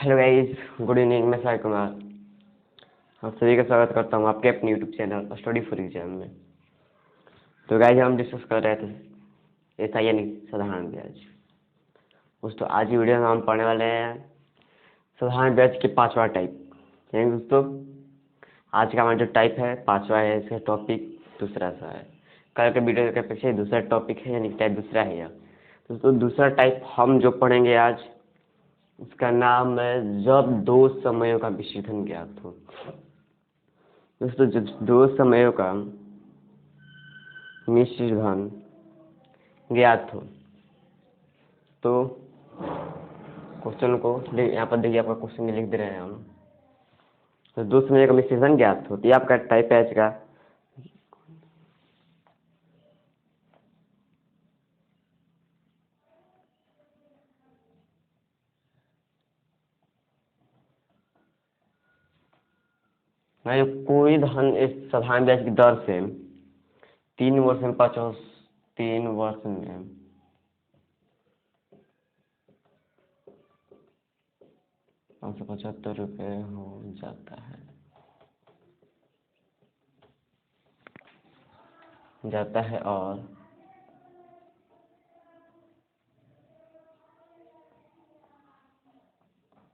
Hello guys, good evening. मैं साई कुमार आप सभी का स्वागत करता हूँ आपके अपने YouTube channel study for exam में। तो गाइस, हम डिस्कस कर रहे थे एसआई यानी साधारण ब्याज। दोस्तों, आज की वीडियो में हम पढ़ने वाले हैं साधारण ब्याज के 5वां टाइप। यानी दोस्तों, आज का हमारा जो टाइप है 5वां है, इसका टॉपिक दूसरा सा है। कल के वीडियो के अपेक्षा दूसरा टॉपिक है, यानी टाइप दूसरा है। दोस्तों, दूसरा टाइप हम जो पढ़ेंगे आज, उसका नाम है जब दो समयों का विच्छेदन ज्ञात हो। दोस्तों, जब दो समयों का मिश्रण ज्ञात हो तो क्वेश्चन को यहाँ पर देखिए, आपका क्वेश्चन लिख दे रहे हैं हम। तो दो समयों का मिश्रण ज्ञात हो, तो ये आपका टाइप है आज का। कोई धन इस साधारण ब्याज की दर से 3 वर्ष में 3 वर्ष में 575 रुपये हो जाता है और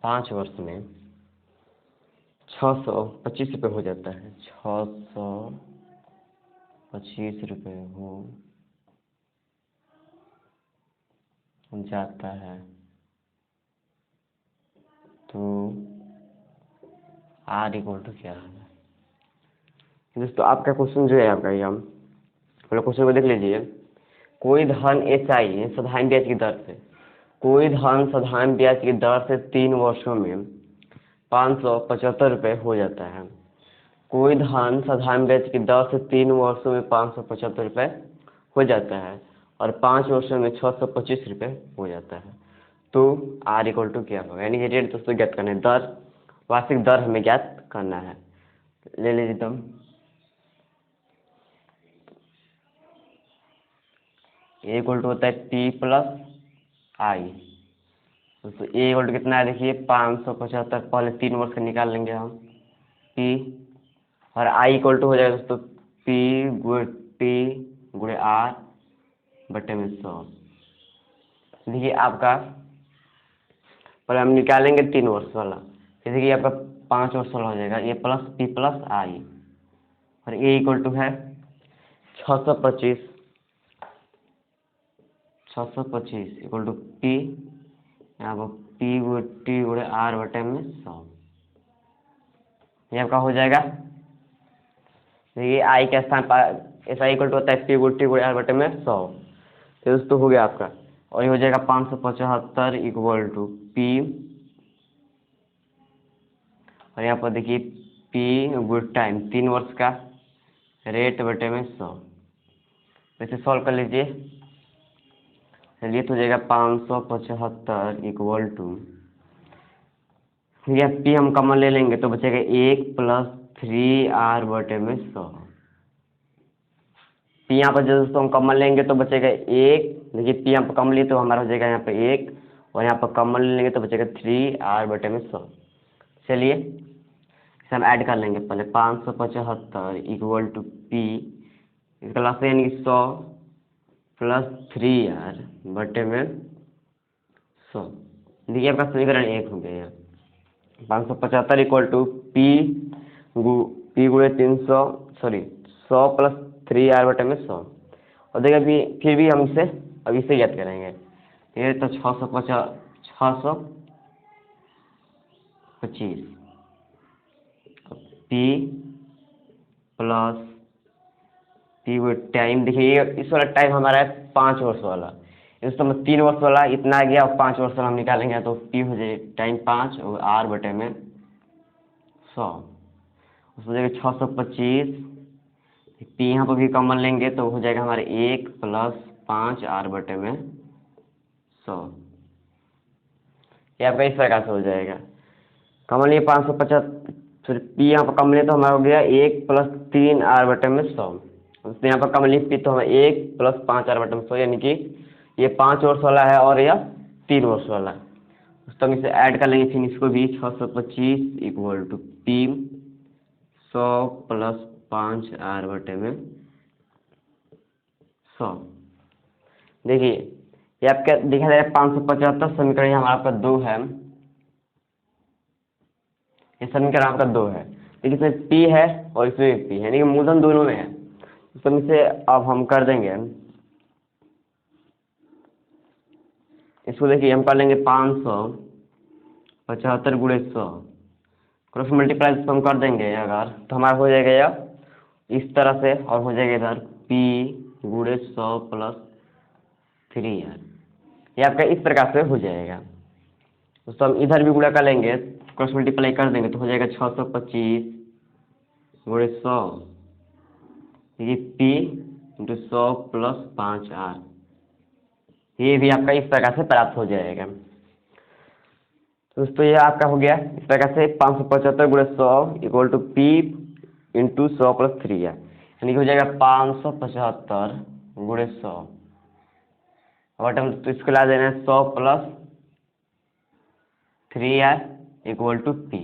5 वर्ष में 625 रुपये हो जाता है। 625 रुपये हो जाता है, तो R इक्वल टू क्या है। दोस्तों, आपका क्वेश्चन जो है आपका, ये हम क्वेश्चन को देख लीजिए। कोई धन SI साधारण ब्याज की दर से, कोई धन साधारण ब्याज की दर से 3 वर्षों में 575 रुपये हो जाता है। कोई धन साधारण ब्याज की दर से 3 वर्षों में 575 रुपये हो जाता है और 5 वर्षों में 625 रुपये हो जाता है, तो R इक्वल टू क्या होगा। यानी कि रेट दोस्तों ज्ञात करना है, दर, वार्षिक दर हमें ज्ञात करना है। ले लीजिए तुम A इक्वल टू होता है P प्लस I। तो A इक्वल टू कितना है, देखिए 575, पहले 3 वर्ष का निकाल लेंगे हम P, और I इक्वल टू हो जाएगा दोस्तों P गुणे R बटे में 100। देखिए आपका पहले हम निकालेंगे 3 वर्ष वाला, फिर देखिए आपका 5 वर्ष वाला हो जाएगा, ये प्लस P प्लस I, और A इक्वल टू है 625 इक्वल टू P, यहाँ पर P गुणे R बटे में 100। ये आपका हो जाएगा। देखिए I के स्थान पर SI इक्वल टू होता है P गुणे R बटे में 100। तो दोस्तों हो गया आपका, और ये हो जाएगा 575 इक्वल टू P, और यहाँ पर देखिए P गुड टाइम 3 वर्ष का रेट बटे में 100। वैसे सॉल्व कर लीजिए, चलिए तो हो जाएगा 575 इक्वल टू, ठीक है, P हम कॉमन ले लेंगे तो बचेगा 1 प्लस 3R बटे में 100। P यहाँ पर दोस्तों हम कॉमन लेंगे तो बचेगा 1, देखिए P यहाँ पर कॉमन लिए तो हमारा हो जाएगा यहाँ पे 1, और यहाँ पर कॉमन ले लेंगे तो बचेगा 3R बटे में 100। चलिए इसे हम ऐड कर लेंगे। पहले 575 इक्वल टू P, इसका लास्ट यानी कि 100 प्लस 3R बटे में 100। देखिए आपका समीकरण 1 हो गया। 575 इक्वल टू P गुणे 300, सॉरी 100 प्लस 3R बटे में 100। और देखिए फिर भी हम इसे अब इसे याद करेंगे, ये तो 625 P प्लस P टाइम, देखिए इस वाला टाइम हमारा है 5 वर्ष वाला, इस समय 3 वर्ष वाला इतना आ गया, और 5 वर्ष वाला हम निकालेंगे तो P हो जाएगा टाइम 5 और R बटे में 100। उसमें जाएगा 625, P यहाँ पर भी कॉमन लेंगे तो हो जाएगा हमारे 1 प्लस 5R बटे में 100। ये आपका इस प्रकार से हो जाएगा। कॉमन लिए 550, फिर P यहाँ पर कॉमन लिए तो हमारा हो गया 1 प्लस 3R बटे में 100। उसने यहाँ पर कॉमन ली P तो हमें 1 प्लस 5R बटे में 100, यानी कि ये 5 वर्ष वाला है और यह 3 वर्ष वाला है। तो हम इसे ऐड कर लेंगे, फिर इसको भी 625 equal to P 100 plus 5r/100। देखिए ये आपका दिखा रहा है 575 समीकरण हमारा आपका 2 है, ये समीकरण आपका 2 है। देखिए इसमें पी है और इसमें भी पी है, यानी कि मूलधन दोनों में है। तो इसे अब हम कर देंगे, इसको देखिए हम कर लेंगे 575 गुणे 100 क्रॉस मल्टीप्लाई इसको हम कर देंगे अगर, तो हमारा हो जाएगा यह इस तरह से, और हो जाएगा इधर p गुणे 100 प्लस 3r, ये आपका इस प्रकार से हो जाएगा। तो हम इधर भी गुणा कर लेंगे, क्रॉस मल्टीप्लाई कर देंगे तो हो जाएगा 625 गुणे 100, ये p इंटू 100 प्लस 5r, ये भी आपका इस प्रकार से प्राप्त हो जाएगा। दोस्तों ये आपका हो गया इस प्रकार से 575 गुणे 100 equal to P into 100 plus 3r, यानी कि हो जाएगा 575 गुणे 100, और हम तो इसको ला देना है 100 plus 3r equal to P.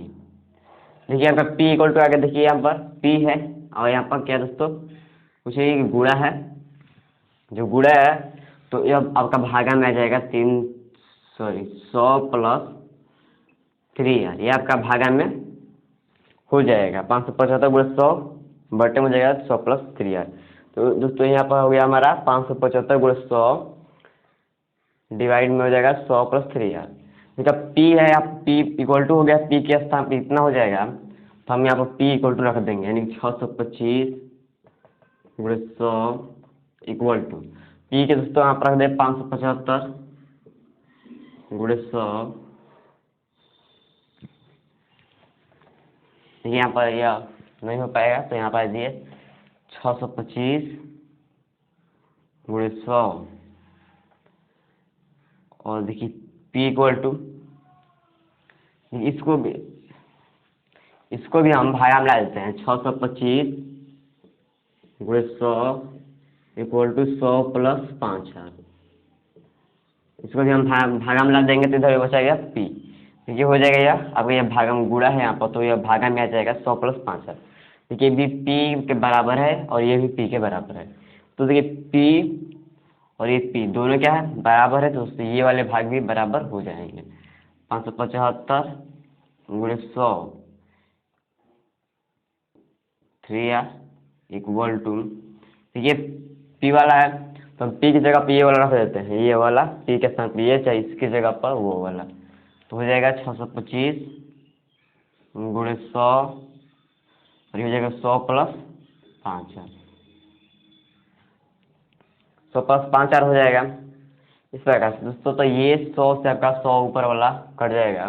देखिए यहाँ पर p इक्वल टू आगे देखिए यहाँ पर p है, और यहाँ पर क्या दोस्तों कुछ ये गुणा है, जो गुणा है तो यह आपका भागा में आ जाएगा 100 प्लस 3r, ये आपका भागा में हो जाएगा 575 गुणे 100 बटे में हो जाएगा 100 प्लस 3r। तो दोस्तों यहाँ पर हो गया हमारा 575 गुणे 100 डिवाइड में हो जाएगा 100 प्लस 3r। देखा p है, आप p इक्वल टू हो गया, p के स्थान पर इतना हो जाएगा, तो हम यहाँ पर p इक्वल टू रख देंगे, यानी 625 गुणे 100 इक्वल टू p के दोस्तों यहाँ पर रख दे 575 गुणे 100, देखिए यहाँ पर यह नहीं हो पाएगा, तो यहाँ पर दिए 625 गुणे 100, और देखिए p इक्वल टू इसको भी हम भागा में ला देते हैं, 625 गुणे 100 इक्वल टू 100 प्लस 5r, इसको भी हम भागा में ला देंगे तो इधर बचाएगा p, ये हो जाएगा यह अब यह भागा में गुणा है यहाँ पर, तो यह भागा में आ जाएगा 100 प्लस 5r। देखिए भी p के बराबर है और ये भी p के बराबर है, तो देखिए p और ये p दोनों क्या है बराबर है, तो दोस्तों ये वाले भाग भी बराबर हो जाएंगे। 575 गुणे 100 3r इक्वल टू, ये p वाला है तो हम p की जगह पे ये वाला रख देते हैं, ये वाला p के स्थान पर ये चाहिए, इसकी जगह पर वो वाला, तो हो जाएगा 625 गुणे 100 और ये हो जाएगा 100 प्लस 5r, 100 प्लस 5r हो जाएगा इस प्रकार से दोस्तों। तो ये 100 से आपका 100 ऊपर वाला कट जाएगा,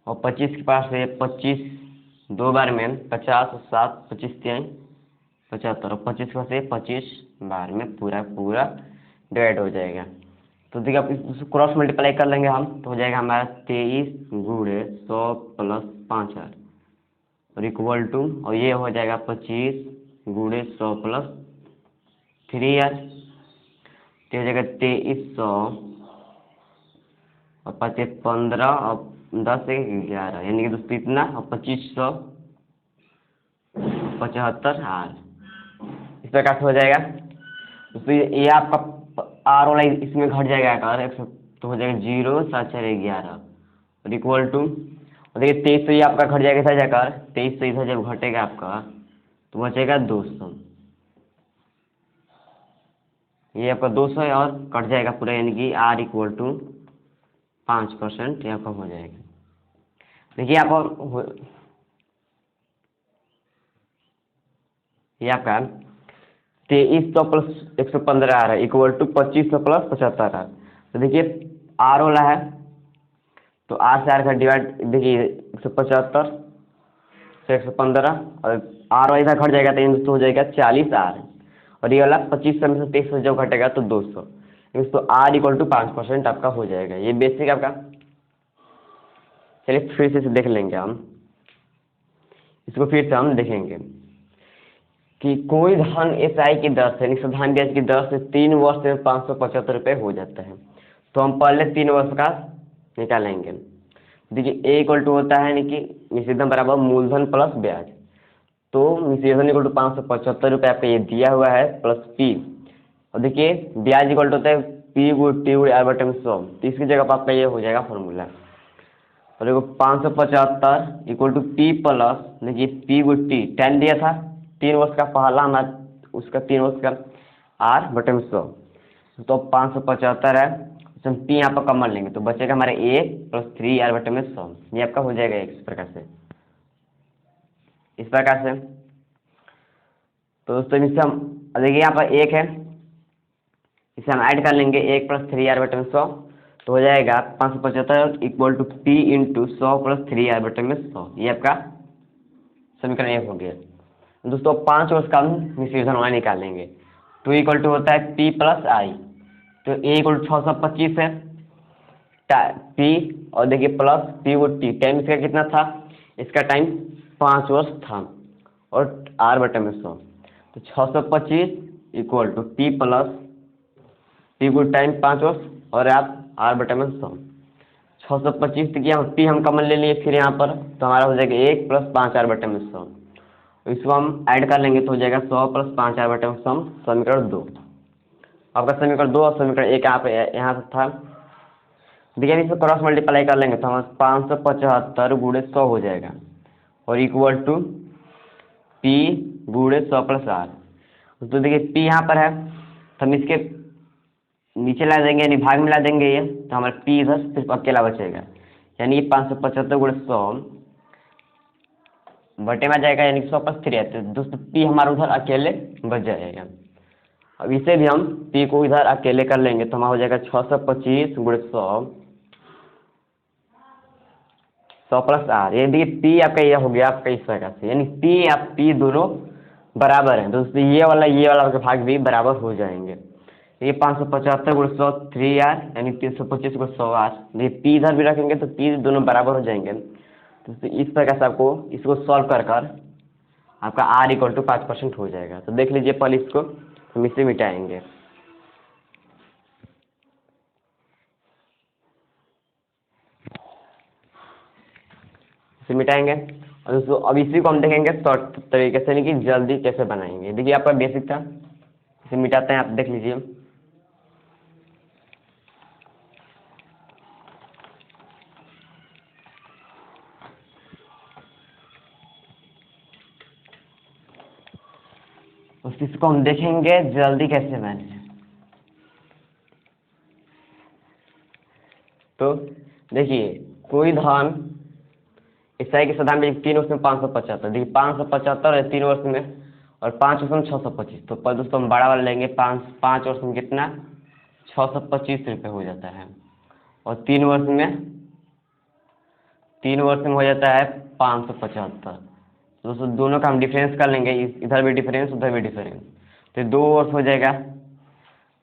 और 25 के पास है 25 दो बार में 50 7 25 3 75, और 25 के पास है 25 बार में पूरा डिवाइड हो जाएगा। तो देखिए आप इसको क्रॉस मल्टीप्लाई कर लेंगे हम, तो हो जाएगा हमारा 23 गुणे 100 प्लस 5r और इक्वल टू, और ये हो जाएगा 25 गुणे 100 प्लस 3r, तो हो जाएगा 2300 और 25 15 और 10 11, यानी कि दोस्तों इतना, और 2575r इस प्रकार से हो जाएगा दोस्तों। ये आपका आर वाला इसमें घट जाएगा अगर 100, तो हो जाएगा 0 7 4 11 और इक्वल टू, और देखिए 2300 ये आपका घट जाएगा इधर जाकर, 2300 इधर जब घटेगा आपका तो बचेगा 200, ये आपका 200 है और कट जाएगा पूरा, यानी कि r इक्वल टू 5% यहाँ कम हो जाएगा। देखिए आप ये आपका 2300 प्लस 115 आ रहा है इक्वल टू 2500 प्लस 75 आ रहा है। तो देखिए r वाला है तो r से r का डिवाइड, देखिए 175 से 115 और r वाला इधर घट जाएगा तो ये हो जाएगा 40r, और ये वाला 2500 में से 2300 जब घटेगा तो 200, तो r इक्वल टू 5% आपका हो जाएगा। ये बेसिक आपका, चलिए फिर से देख लेंगे हम इसको, फिर से हम देखेंगे कि कोई धन SI की दर से, साधारण ब्याज की दर से 3 वर्ष में 575 रुपये हो जाता है। तो हम पहले 3 वर्ष का निकालेंगे। देखिए ए इक्वल टू होता है यानी कि मिश्रित बराबर मूलधन प्लस ब्याज। तो मिश्रित इक्वल टू 575 रुपये आपका ये दिया हुआ है प्लस पी, और देखिए ब्याज इक्वल टू होता है पी गुड टी गुड आर बटे में 100। तो इसकी जगह पर आपका ये हो जाएगा फॉर्मूला। और देखो 575 इक्वल टू पी प्लस, देखिए पी गुड टी 10 दिया था 3 वर्ष का पहला हमारा, उसका 3 वर्ष का आर बटे में 100। तो 575 है, हम पी यहाँ पर कॉमन लेंगे तो बचेगा हमारे 1 प्लस 3 आर बटे में 100। ये आपका हो जाएगा इस प्रकार से, इस प्रकार से। तो दोस्तों इससे हम देखिए यहाँ पर 1 है, इसे हम ऐड कर लेंगे 1 प्लस 3 आर बटे में 100। तो हो जाएगा 575 equal to P into 100 plus 3 R बटे में 100। ये आपका समीकरण 1 हो गया। दोस्तों 5 वर्ष का हम मिश्रित वाला निकालेंगे। 2 इक्वल टू होता है पी प्लस आई, तो ए इक्वल टू 625 है पी, और देखिए प्लस पी वो टी, टाइम इसका कितना था, इसका टाइम 5 वर्ष था, और आर बटे में 100। तो 625 equal to P plus P गुड टाइम 5 वर्ष और आप आर बटे में 100। 625 किया पी हम कॉमन ले लिए फिर यहाँ पर, तो हमारा हो जाएगा 1 प्लस 5 आर बटे में 100। इसको हम ऐड कर लेंगे तो हो जाएगा 100 प्लस 5 आर बटे में 100, समीकरण 2। आपका समीकरण 2 और समीकरण 1 यहाँ से था। देखिए इसको क्रॉस मल्टीप्लाई कर लेंगे तो हमारा 575 गुणे 100 हो जाएगा, और इक्वल टू पी गुणे 100 प्लस आर। तो देखिए पी यहाँ पर है तो हम इसके नीचे ला देंगे यानी भाग में ला देंगे ये, तो हमारा पी इधर सिर्फ अकेला बचेगा, यानी 575 गुणे 100 बटे में जाएगा, यानी 100 प्लस 3 है। तो दोस्तों पी हमारा उधर अकेले बच जाएगा। अब इसे भी हम पी को इधर अकेले कर लेंगे तो हमारा हो जाएगा 625 गुणे 100 प्लस आर। ये देखिए पी आपका ये हो गया आपका इस प्रकार से, यानी पी या पी दोनों बराबर हैं दोस्तों, ये वाला के भाग भी बराबर हो जाएंगे। ये 575 गुणे 100 3 आर, यानी 325 गुणे 100 आर। ये पी इधर भी रखेंगे तो पी दोनों बराबर हो जाएंगे। तो इस प्रकार से आपको इसको सॉल्व कर आपका आर इक्वल टू 5% हो जाएगा। तो देख लीजिए पहले इसको हम इसे मिटाएंगे। इसे मिटाएंगे और दोस्तों अब इसी को हम देखेंगे शॉर्ट तरीके से, नहीं कि जल्दी कैसे बनाएंगे। देखिए आपका बेसिक था, इसे मिटाते हैं, आप देख लीजिए। इसको हम देखेंगे जल्दी कैसे बने। तो देखिए कोई धन इस तरह की साधारण में 3 वर्ष में 575, देखिए 575 है 3 वर्ष में, और 5 वर्ष में 625। तो पर दोस्तों हम बड़ा वाला लेंगे, 5 वर्ष में कितना 625 रुपये हो जाता है, और 3 वर्ष में हो जाता है 575। तो दोस्तों दोनों का हम डिफरेंस कर लेंगे, इधर भी डिफरेंस उधर भी डिफरेंस, तो 2 वर्ष हो जाएगा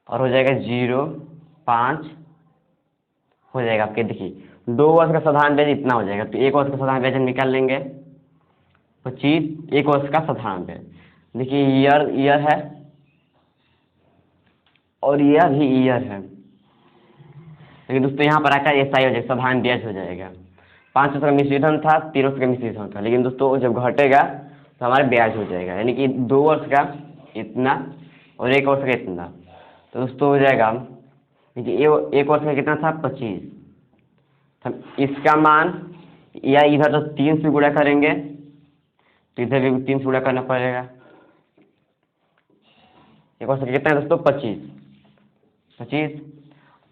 और हो जाएगा 0.5 हो जाएगा आपके। देखिए 2 वर्ष का साधारण ब्याज इतना हो जाएगा, तो 1 वर्ष का साधारण ब्याज हम निकाल लेंगे 25, 1 वर्ष का साधारण ब्याज। देखिए ईयर है और यह भी ईयर है, लेकिन दोस्तों यहाँ पर आकर ऐसा ही हो जाएगा, साधारण ब्याज हो जाएगा। 5 वर्ष का मिश्रित था, 3 वर्ष का मिश्रित था, लेकिन दोस्तों जब घटेगा तो हमारा ब्याज हो जाएगा, यानी कि 2 वर्ष का इतना और 1 वर्ष का इतना। तो दोस्तों हो जाएगा देखिए 1 वर्ष का कितना था 25, हम इसका मान या इधर तो 3 से गुणा करेंगे तो इधर भी 3 से गुणा करना पड़ेगा। 1 वर्ष का कितना है दोस्तों 25,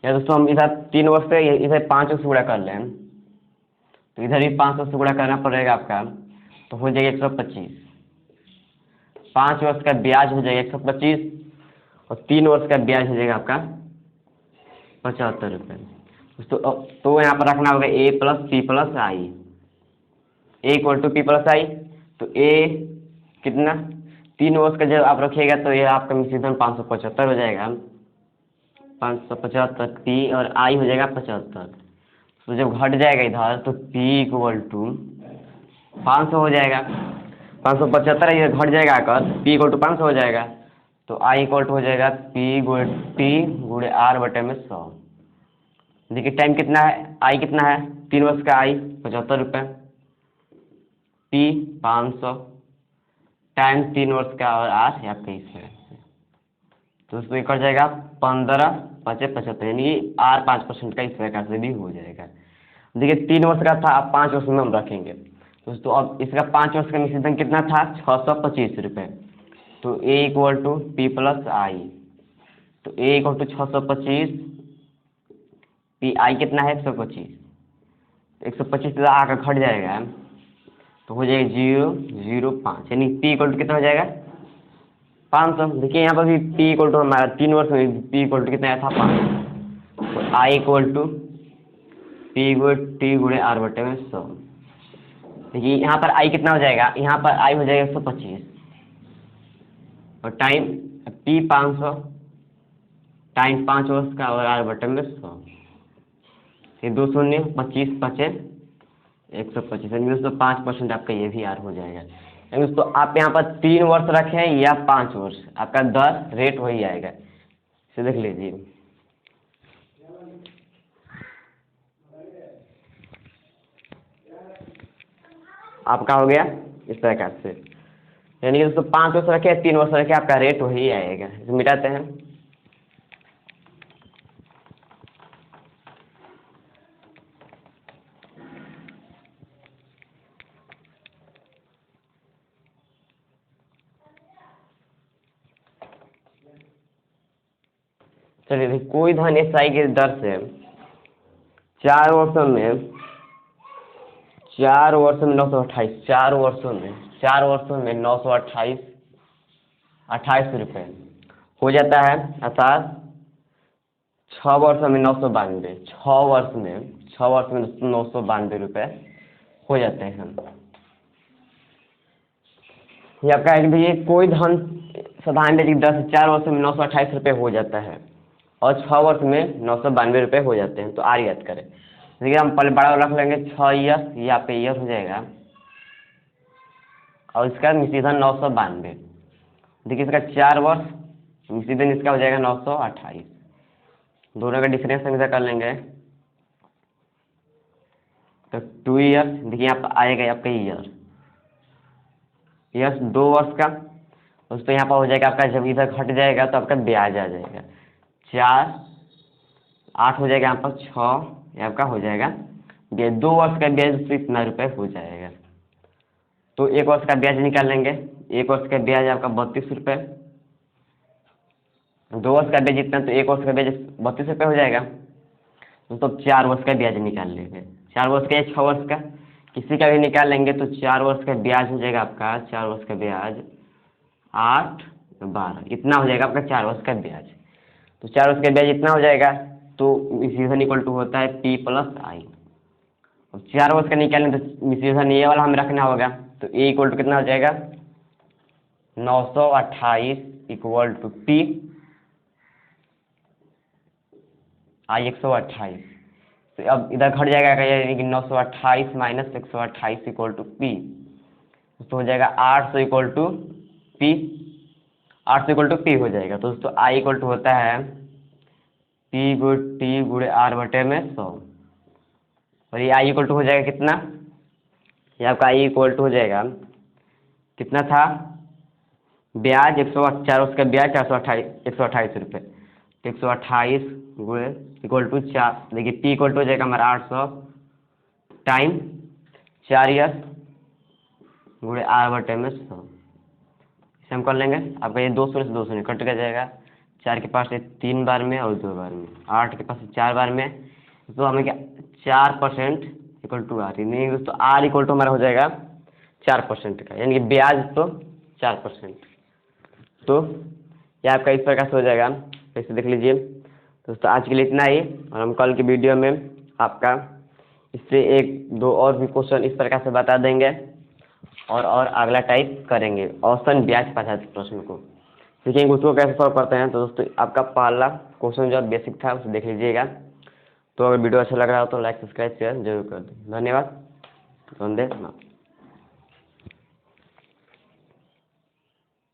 या दोस्तों हम इधर 3 वर्ष से इधर 5 से गुणा कर लें तो इधर भी 500 से गुणा करना पड़ेगा आपका, तो हो जाएगा 125। 5 वर्ष का ब्याज हो जाएगा 125 और 3 वर्ष का ब्याज हो जाएगा आपका 75 रुपये। तो यहाँ पर रखना होगा A plus P plus I, A equal to P plus I. तो ए कितना 3 वर्ष का जब आप रखिएगा तो ये आपका मिश्रित 575 हो जाएगा, 575 पी और आई हो जाएगा 75। तो जब घट जाएगा इधर तो p इक्वल टू 500 हो जाएगा, 575 ये घट जाएगा आकर p इक्वल टू 500 हो जाएगा, तो i इक्वल टू हो जाएगा p गुणे r बटे में 100। देखिए टाइम कितना है, आई कितना है, 3 वर्ष का आई 75 रुपये, पी 500 टाइम 3 वर्ष का और आर या 23 है, तो उसमें कट जाएगा 15 5 75, यानी कि आर 5% का इस प्रकार से भी हो जाएगा। देखिए 3 वर्ष का था, अब 5 वर्ष में हम रखेंगे दोस्तों। अब इसका 5 वर्ष का निश्चित धन कितना था, 625 रुपये। तो ए equal to P plus I, तो ए इक्वल टू 625, पी आई कितना है 125, 125 से आकर घट जाएगा तो हो जाएगा 005, यानी पी इक्वल टू कितना हो जाएगा 500। देखिए यहाँ पर भी पी इक्वल टू हमारा 3 वर्ष में पी इक्वल टू कितना आया था 500, तो I equal to P T गुणे आर बटे में 100। देखिए यहाँ पर आई कितना हो जाएगा, यहाँ पर आई हो जाएगा 125 और टाइम पी 500 टाइम 5 वर्ष का और आर बटे में 100, ये 2 शून्य 25 5 125, यानी दोस्तों 5% आपका ये भी आर हो जाएगा। यानी दोस्तों आप यहाँ पर 3 वर्ष रखें या 5 वर्ष, आपका दर रेट वही आएगा, इसे देख लीजिए। आपका हो गया इस प्रकार से, यानी कि दोस्तों 5 वर्ष रखे 3 वर्ष रखे आपका रेट वही आएगा। इसे मिटाते हैं, चलिए देखिए कोई धन एस आई के दर से 4 वर्षों में 928 4 वर्षों में 928 28 रुपये हो जाता है, अर्थात 6 वर्षों में 992 6 वर्ष में 992 रुपये हो जाते हैं। ये आपका है कि भैया कोई धन साधारण की दर से 4 वर्षों में 928 रुपये हो जाता है और 6 वर्ष में 992 रुपये हो जाते हैं, तो आर याद करें। देखिए हम पहले बड़ा रख लेंगे 6 ईयर, ये आप पे ईयर हो जाएगा और इसका निश्चित धन 992। देखिए इसका 4 वर्ष निश्चित धन इसका हो जाएगा 928, दोनों का डिफरेंस हम इधर कर लेंगे तो 2 ईयर। देखिए यहाँ पर आएगा आपका ईयर 2 वर्ष का, दोस्तों यहाँ पर हो जाएगा आपका, जब इधर घट जाएगा तो आपका ब्याज आ जाएगा 4 8 हो जाएगा, यहाँ पर 6 आपका हो जाएगा ब्याज। 2 वर्ष का ब्याज तो इतना रुपये हो जाएगा, तो 1 वर्ष का ब्याज निकाल लेंगे। 1 वर्ष का ब्याज आपका 32 रुपये, 2 वर्ष का ब्याज इतना, तो 1 वर्ष का ब्याज 32 रुपये हो जाएगा। तो 4 वर्ष का ब्याज निकाल लेंगे, 4 वर्ष का या 6 वर्ष का किसी का भी निकाल लेंगे, तो 4 वर्ष का ब्याज हो जाएगा आपका, 4 वर्ष का ब्याज 8 12 इतना हो जाएगा आपका 4 वर्ष का ब्याज। तो 4 वर्ष का ब्याज इतना हो जाएगा, तो मिश्रित इक्वल टू होता है पी प्लस आई। अब 4 वर्ष का निकालें तो मिश्रित ये वाला हमें रखना होगा, तो ए इक्वल टू कितना हो जाएगा 928 इक्वल टू पी आई 128। तो अब इधर घट जाएगा, यानी कि 928 माइनस 128 इक्वल टू पी, तो हो जाएगा 800 equal to P, 800 equal to P हो जाएगा। तो दोस्तों आई इक्वल टू होता है पी टी गुणे आर बटे में 100, और ये आई इक्वल टू हो जाएगा कितना, ये आपका आई इक्वल टू हो जाएगा कितना था, ब्याज 104 उसका ब्याज 128 रुपये, तो 128 गुणे इक्वल टू 4। देखिए पी इक्वल टू हो जाएगा हमारा 800 टाइम 4 ईयर गुणे आर बटे में 100, इसे हम कर लेंगे। आपका ये 200 से 200 कट कर जाएगा, 4 के पास 3 बार में और 2 बार में, 8 के पास 4 बार में, तो हमें क्या 4% इक्वल टू आर, यानी दोस्तों आर इक्वल टू हमारा हो जाएगा 4% का, यानी कि ब्याज तो 4%। तो यह आपका इस प्रकार से हो जाएगा, ऐसे देख लीजिए। दोस्तों आज के लिए इतना ही, और हम कल की वीडियो में आपका इससे 1-2 और भी क्वेश्चन इस प्रकार से बता देंगे और अगला टाइप करेंगे औसतन ब्याज पचास प्रश्न को सीखेंगे, उसको कैसे सॉल्व करते हैं। तो दोस्तों आपका पहला क्वेश्चन जो बेसिक था उसे देख लीजिएगा। तो अगर वीडियो अच्छा लग रहा हो तो लाइक सब्सक्राइब शेयर जरूर कर दें। धन्यवाद। वंदे मातरम।